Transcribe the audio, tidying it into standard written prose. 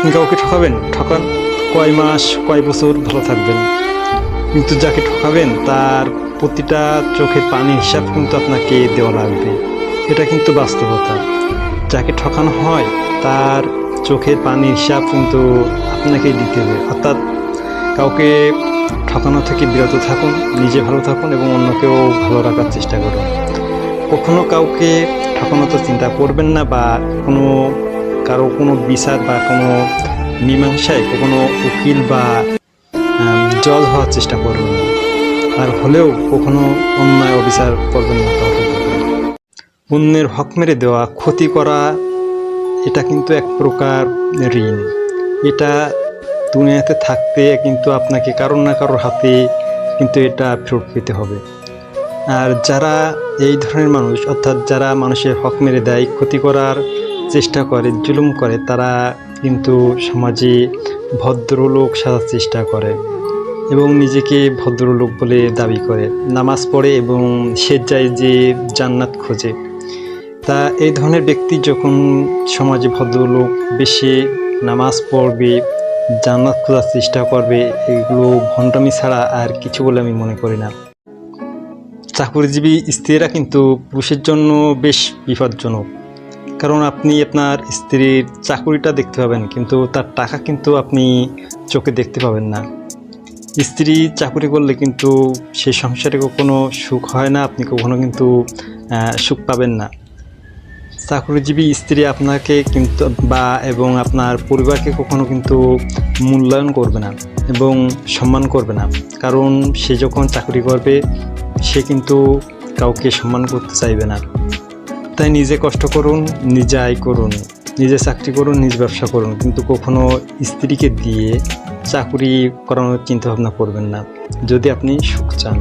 আপনি কাউকে ঠকাবেন, ঠকান, কয় মাস কয় বছর ভালো থাকবেন, কিন্তু যাকে ঠকাবেন তার প্রতিটা চোখের পানির হিসাব কিন্তু আপনাকে দেওয়া লাগবে। এটা কিন্তু বাস্তবতা। যাকে ঠকানো হয় তার চোখের পানির হিসাব কিন্তু আপনাকেই দিতে হবে। অর্থাৎ কাউকে ঠকানো থেকে বিরত থাকুন, নিজে ভালো থাকুন এবং অন্যকেও ভালো রাখার চেষ্টা করুন। কখনো কাউকে ঠকানো তো চিন্তা করবেন না, বা কারো কোনো বিচার বা কোনো মীমাংসায় কখনো উকিল বা জজ হওয়ার চেষ্টা করবেন না। আর হলেও কখনো অন্যায় অবিচার করবেন না কাউকে। অন্যের হক মেরে দেওয়া, ক্ষতি করা, এটা কিন্তু এক প্রকার ঋণ। এটা দুনিয়াতে থাকতে কিন্তু আপনাকে কারোর না কারোর হাতে কিন্তু এটা ফেরত পেতে হবে। আর যারা এই ধরনের মানুষ, অর্থাৎ যারা মানুষের হক মেরে দেয়, ক্ষতি করার চেষ্টা করে, জুলুম করে, তারা কিন্তু সমাজে ভদ্রলোক সাজার চেষ্টা করে এবং নিজেকে ভদ্রলোক বলে দাবি করে, নামাজ পড়ে এবং স্বেচ্ছায় যে জান্নাত খোঁজে। তা এই ধরনের ব্যক্তি যখন সমাজে ভদ্রলোক বেশি নামাজ পড়বে, জান্নাত খোঁজার চেষ্টা করবে, এগুলো ভণ্ডামি ছাড়া আর কিছু বলে আমি মনে করি না। চাকরিজীবী স্ত্রীরা কিন্তু পুরুষের জন্য বেশ বিপজ্জনক, কারণ আপনি আপনার স্ত্রীর চাকরিটা দেখতে পাবেন, কিন্তু তার টাকা কিন্তু আপনি চোখে দেখতে পাবেন না। স্ত্রী চাকরি করলে কিন্তু সেই সংসারে কখনো সুখ হয় না, আপনি কখনো কিন্তু সুখ পাবেন না। চাকরিজীবী স্ত্রী আপনাকে কিন্তু এবং আপনার পরিবারকে কখনো কিন্তু মূল্যায়ন করবে না এবং সম্মান করবে না, কারণ সে যখন চাকরি করবে সে কিন্তু কাউকে সম্মান করতে চাইবে না। তাই নিজে কষ্ট করুন, নিজে আয় করুন, নিজে চাকরি করুন, নিজ ব্যবসা করুন, কিন্তু কখনো স্ত্রীকে দিয়ে চাকরি করানোর চিন্তা ভাবনা করবেন না যদি আপনি সুখ চান।